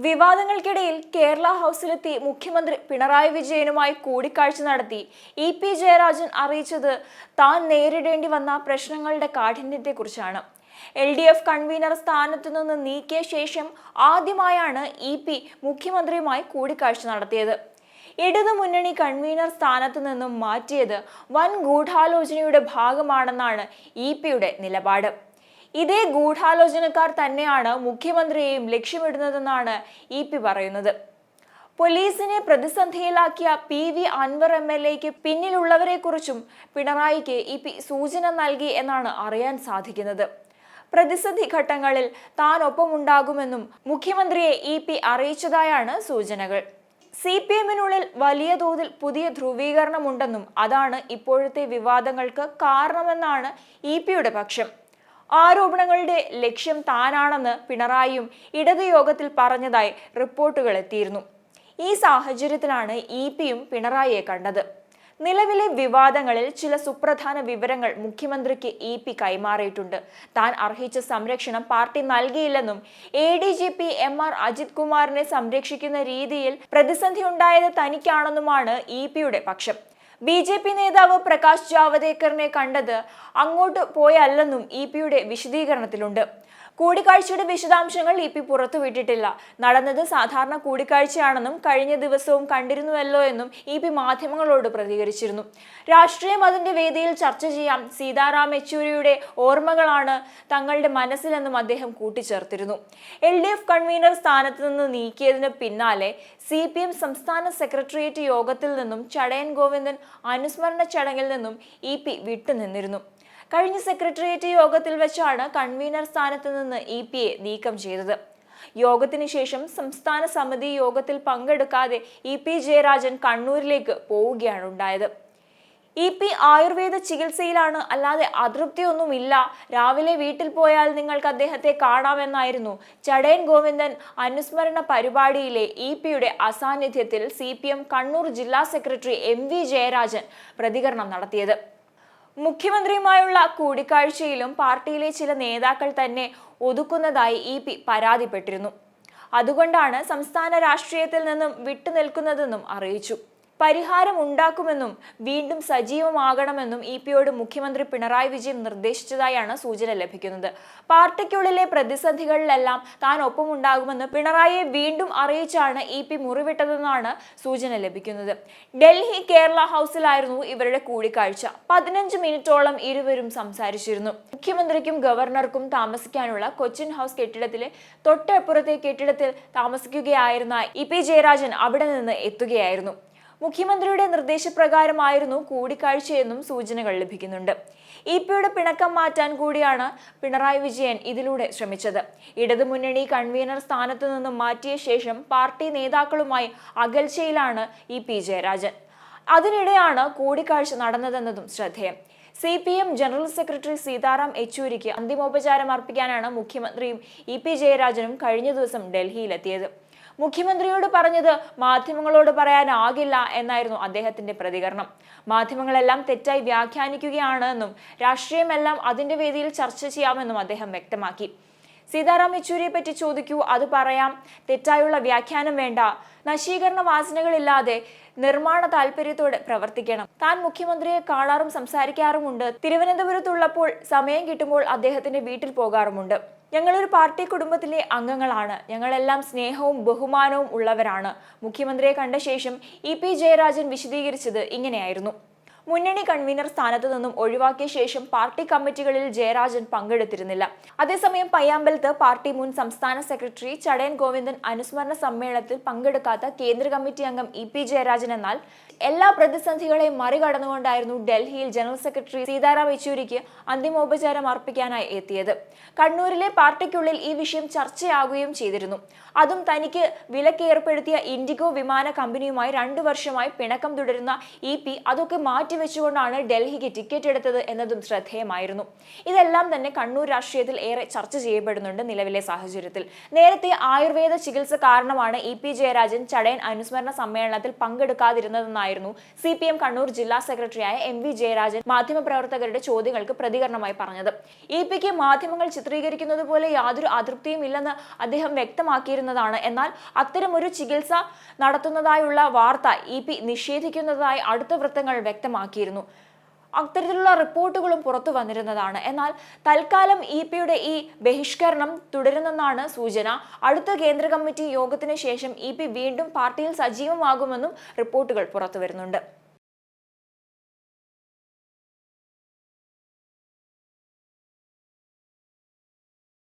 വിവാദങ്ങൾക്കിടയിൽ കേരള ഹൗസിലെത്തി മുഖ്യമന്ത്രി പിണറായി വിജയനുമായി കൂടിക്കാഴ്ച നടത്തി ഇ.പി. ജയരാജൻ അറിയിച്ചത് താൻ നേരിടേണ്ടി വന്ന പ്രശ്നങ്ങളുടെ കാഠിന്യത്തെക്കുറിച്ചാണ്. LDF കൺവീനർ സ്ഥാനത്തു നിന്ന് നീക്കിയ ശേഷം ആദ്യമായാണ് ഇ.പി. മുഖ്യമന്ത്രിയുമായി കൂടിക്കാഴ്ച നടത്തിയത്. ഇടതുമുന്നണി കൺവീനർ സ്ഥാനത്തു നിന്നും മാറ്റിയത് വൻ ഗൂഢാലോചനയുടെ ഭാഗമാണെന്നാണ് ഇ.പി.യുടെ നിലപാട്. ഇതേ ഗൂഢാലോചനക്കാർ തന്നെയാണ് മുഖ്യമന്ത്രിയെയും ലക്ഷ്യമിടുന്നതെന്നാണ് ഇ.പി. പറയുന്നത്. പോലീസിനെ പ്രതിസന്ധിയിലാക്കിയ PV അൻവർ MLAയ്ക്ക് പിന്നിലുള്ളവരെക്കുറിച്ചും പിണറായിക്ക് ഇ.പി. സൂചന നൽകി എന്നാണ് അറിയാൻ സാധിക്കുന്നത്. പ്രതിസന്ധി ഘട്ടങ്ങളിൽ താൻ ഒപ്പമുണ്ടാകുമെന്നും മുഖ്യമന്ത്രിയെ ഇ.പി. അറിയിച്ചതായാണ് സൂചനകൾ. CPM-നുള്ളിൽ വലിയ തോതിൽ പുതിയ ധ്രുവീകരണമുണ്ടെന്നും അതാണ് ഇപ്പോഴത്തെ വിവാദങ്ങൾക്ക് കാരണമെന്നാണ് ഇ.പി.യുടെ പക്ഷം. ആരോപണങ്ങളുടെ ലക്ഷ്യം താനാണെന്ന് പിണറായിയും ഇടത് യോഗത്തിൽ പറഞ്ഞതായി റിപ്പോർട്ടുകൾ എത്തിയിരുന്നു. ഈ സാഹചര്യത്തിലാണ് ഇ.പി.യും പിണറായിയെ കണ്ടത്. നിലവിലെ വിവാദങ്ങളിൽ ചില സുപ്രധാന വിവരങ്ങൾ മുഖ്യമന്ത്രിക്ക് ഇ.പി. കൈമാറിയിട്ടുണ്ട്. താൻ അർഹിച്ച സംരക്ഷണം പാർട്ടി നൽകിയില്ലെന്നും ADGP MR അജിത് കുമാറിനെ സംരക്ഷിക്കുന്ന രീതിയിൽ പ്രതിസന്ധി ഉണ്ടായത് തനിക്കാണെന്നുമാണ് ഇ.പി.യുടെ പക്ഷം. BJP നേതാവ് പ്രകാശ് ജാവദേക്കറിനെ കണ്ടത് അങ്ങോട്ട് പോയല്ലെന്നും ഇ.പി.യുടെ വിശദീകരണത്തിലുണ്ട്. കൂടിക്കാഴ്ചയുടെ വിശദാംശങ്ങൾ ഇ.പി. പുറത്തുവിട്ടിട്ടില്ല. നടന്നത് സാധാരണ കൂടിക്കാഴ്ചയാണെന്നും കഴിഞ്ഞ ദിവസവും കണ്ടിരുന്നുവല്ലോ എന്നും ഇ.പി. മാധ്യമങ്ങളോട് പ്രതികരിച്ചിരുന്നു. രാഷ്ട്രീയം അതിന്റെ വേദിയിൽ ചർച്ച ചെയ്യാം. സീതാറാം യെച്ചൂരിയുടെ ഓർമ്മകളാണ് തങ്ങളുടെ മനസ്സിലെന്നും അദ്ദേഹം കൂട്ടിച്ചേർത്തിരുന്നു. LDF കൺവീനർ സ്ഥാനത്ത് നിന്ന് നീക്കിയതിന് പിന്നാലെ CPM സംസ്ഥാന സെക്രട്ടേറിയറ്റ് യോഗത്തിൽ നിന്നും ചടയൻ ഗോവിന്ദൻ അനുസ്മരണ ചടങ്ങിൽ നിന്നും ഇ.പി. വിട്ടുനിന്നിരുന്നു. കഴിഞ്ഞ സെക്രട്ടേറിയറ്റ് യോഗത്തിൽ വെച്ചാണ് കൺവീനർ സ്ഥാനത്ത് നിന്ന് ഇ.പി.യെ നീക്കം ചെയ്തത്. യോഗത്തിന് ശേഷം സംസ്ഥാന സമിതി യോഗത്തിൽ പങ്കെടുക്കാതെ ഇ.പി. ജയരാജൻ കണ്ണൂരിലേക്ക് പോവുകയാണ് ഉണ്ടായത്. ഇ.പി. ആയുർവേദ ചികിത്സയിലാണ്, അല്ലാതെ അതൃപ്തിയൊന്നുമില്ല. രാവിലെ വീട്ടിൽ പോയാൽ നിങ്ങൾക്ക് അദ്ദേഹത്തെ കാണാമെന്നായിരുന്നു ചടയൻ ഗോവിന്ദൻ അനുസ്മരണ പരിപാടിയിലെ ഇ.പി.യുടെ അസാന്നിധ്യത്തിൽ CPM കണ്ണൂർ ജില്ലാ സെക്രട്ടറി MV ജയരാജൻ പ്രതികരണം നടത്തിയത്. മുഖ്യമന്ത്രിയുമായുള്ള കൂടിക്കാഴ്ചയിലും പാർട്ടിയിലെ ചില നേതാക്കൾ തന്നെ ഒതുക്കുന്നതായി ഇ.പി. പരാതിപ്പെട്ടിരുന്നു. അതുകൊണ്ടാണ് സംസ്ഥാന രാഷ്ട്രീയത്തിൽ നിന്നും വിട്ടുനിൽക്കുന്നതെന്നും അറിയിച്ചു. പരിഹാരം ഉണ്ടാക്കുമെന്നും വീണ്ടും സജീവമാകണമെന്നും ഇ.പി.യോട് മുഖ്യമന്ത്രി പിണറായി വിജയൻ നിർദ്ദേശിച്ചതായാണ് സൂചന ലഭിക്കുന്നത്. പാർട്ടിക്കുള്ളിലെ പ്രതിസന്ധികളിലെല്ലാം താൻ ഒപ്പമുണ്ടാകുമെന്ന് പിണറായിയെ വീണ്ടും അറിയിച്ചാണ് ഇ.പി. മുറിവിട്ടതെന്നാണ് സൂചന ലഭിക്കുന്നത്. ഡൽഹി കേരള ഹൗസിലായിരുന്നു ഇവരുടെ കൂടിക്കാഴ്ച. 15 മിനിറ്റോളം ഇരുവരും സംസാരിച്ചിരുന്നു. മുഖ്യമന്ത്രിക്കും ഗവർണർക്കും താമസിക്കാനുള്ള കൊച്ചിൻ ഹൗസ് കെട്ടിടത്തിലെ തൊട്ടപ്പുറത്തെ കെട്ടിടത്തിൽ താമസിക്കുകയായിരുന്ന ഇ.പി. ജയരാജൻ അവിടെ നിന്ന് എത്തുകയായിരുന്നു. മുഖ്യമന്ത്രിയുടെ നിർദ്ദേശപ്രകാരമായിരുന്നു കൂടിക്കാഴ്ചയെന്നും സൂചനകൾ ലഭിക്കുന്നുണ്ട്. ഇ.പി.യുടെ പിണക്കം മാറ്റാൻ കൂടിയാണ് പിണറായി വിജയൻ ഇതിലൂടെ ശ്രമിച്ചത്. ഇടതുമുന്നണി കൺവീനർ സ്ഥാനത്തു നിന്നും മാറ്റിയ ശേഷം പാർട്ടി നേതാക്കളുമായി അകൽച്ചയിലാണ് ഇ.പി. ജയരാജൻ. അതിനിടെയാണ് കൂടിക്കാഴ്ച നടന്നതെന്നതും ശ്രദ്ധേയം. CPM ജനറൽ സെക്രട്ടറി സീതാറാം യെച്ചൂരിക്ക് അന്തിമോപചാരം അർപ്പിക്കാനാണ് മുഖ്യമന്ത്രിയും ഇ.പി. ജയരാജനും കഴിഞ്ഞ ദിവസം ഡൽഹിയിലെത്തിയത്. മുഖ്യമന്ത്രിയോട് പറഞ്ഞത് മാധ്യമങ്ങളോട് പറയാനാകില്ല എന്നായിരുന്നു അദ്ദേഹത്തിന്റെ പ്രതികരണം. മാധ്യമങ്ങളെല്ലാം തെറ്റായി വ്യാഖ്യാനിക്കുകയാണെന്നും രാഷ്ട്രീയമെല്ലാം അതിന്റെ വേദിയിൽ ചർച്ച ചെയ്യാമെന്നും അദ്ദേഹം വ്യക്തമാക്കി. സീതാറാം യെച്ചൂരിയെ പറ്റി ചോദിക്കൂ, അത് പറയാം. തെറ്റായുള്ള വ്യാഖ്യാനം വേണ്ട. നശീകരണ വാസനകളില്ലാതെ നിർമ്മാണ താല്പര്യത്തോടെ പ്രവർത്തിക്കണം. താൻ മുഖ്യമന്ത്രിയെ കാണാറും സംസാരിക്കാറുമുണ്ട്. തിരുവനന്തപുരത്തുള്ളപ്പോൾ സമയം കിട്ടുമ്പോൾ അദ്ദേഹത്തിന്റെ വീട്ടിൽ പോകാറുമുണ്ട്. ഞങ്ങളൊരു പാർട്ടി കുടുംബത്തിലെ അംഗങ്ങളാണ്. ഞങ്ങളെല്ലാം സ്നേഹവും ബഹുമാനവും ഉള്ളവരാണ്. മുഖ്യമന്ത്രിയെ കണ്ട ശേഷം ഇ.പി. ജയരാജൻ വിശദീകരിച്ചത് ഇങ്ങനെയായിരുന്നു. മുന്നണി കൺവീനർ സ്ഥാനത്ത് നിന്നും ഒഴിവാക്കിയ ശേഷം പാർട്ടി കമ്മിറ്റികളിൽ ജയരാജൻ പങ്കെടുത്തിരുന്നില്ല. അതേസമയം പയ്യാമ്പലത്ത് പാർട്ടി മുൻ സംസ്ഥാന സെക്രട്ടറി ചടയൻ ഗോവിന്ദൻ അനുസ്മരണ സമ്മേളനത്തിൽ പങ്കെടുക്കാത്ത കേന്ദ്ര കമ്മിറ്റി അംഗം ഇ.പി. ജയരാജൻ എന്നാൽ എല്ലാ പ്രതിസന്ധികളെയും മറികടന്നുകൊണ്ടായിരുന്നു ഡൽഹിയിൽ ജനറൽ സെക്രട്ടറി സീതാറാം യെച്ചൂരിക്ക് അന്തിമോപചാരം അർപ്പിക്കാനായി എത്തിയത്. കണ്ണൂരിലെ പാർട്ടിക്കുള്ളിൽ ഈ വിഷയം ചർച്ചയാകുകയും ചെയ്തിരുന്നു. അതും തനിക്ക് വിലക്കേർപ്പെടുത്തിയ ഇൻഡിഗോ വിമാന കമ്പനിയുമായി 2 വർഷമായി പിണക്കം തുടരുന്ന ഇ.പി. അതൊക്കെ മാറ്റി മാറ്റിവെച്ചുകൊണ്ടാണ് ഡൽഹിക്ക് ടിക്കറ്റ് എടുത്തത് എന്നതും ശ്രദ്ധേയമായിരുന്നു. ഇതെല്ലാം തന്നെ കണ്ണൂർ രാഷ്ട്രീയത്തിൽ ഏറെ ചർച്ച ചെയ്യപ്പെടുന്നുണ്ട് നിലവിലെ സാഹചര്യത്തിൽ. നേരത്തെ ആയുർവേദ ചികിത്സ കാരണമാണ് EP ജയരാജൻ ചടയൻ അനുസ്മരണ സമ്മേളനത്തിൽ പങ്കെടുക്കാതിരുന്നതെന്നായിരുന്നു CPM കണ്ണൂർ ജില്ലാ സെക്രട്ടറിയായ MV ജയരാജൻ മാധ്യമപ്രവർത്തകരുടെ ചോദ്യങ്ങൾക്ക് പ്രതികരണമായി പറഞ്ഞത്. EPക്ക് മാധ്യമങ്ങൾ ചിത്രീകരിക്കുന്നത് പോലെ യാതൊരു അതൃപ്തിയും ഇല്ലെന്ന് അദ്ദേഹം വ്യക്തമാക്കിയിരുന്നതാണ്. എന്നാൽ അത്തരമൊരു ചികിത്സ നടത്തുന്നതായുള്ള വാർത്ത EP നിഷേധിക്കുന്നതായി അടുത്ത വൃത്തങ്ങൾ വ്യക്തമാക്കിയിരുന്നു. അത്തരത്തിലുള്ള റിപ്പോർട്ടുകളും പുറത്തു വന്നിരുന്നതാണ്. എന്നാൽ തൽക്കാലം EPയുടെ ഈ ബഹിഷ്കരണം തുടരുന്നെന്നാണ് സൂചന. അടുത്ത കേന്ദ്ര കമ്മിറ്റി യോഗത്തിന് ശേഷം EP വീണ്ടും പാർട്ടിയിൽ സജീവമാകുമെന്നും റിപ്പോർട്ടുകൾ പുറത്തു വരുന്നുണ്ട്.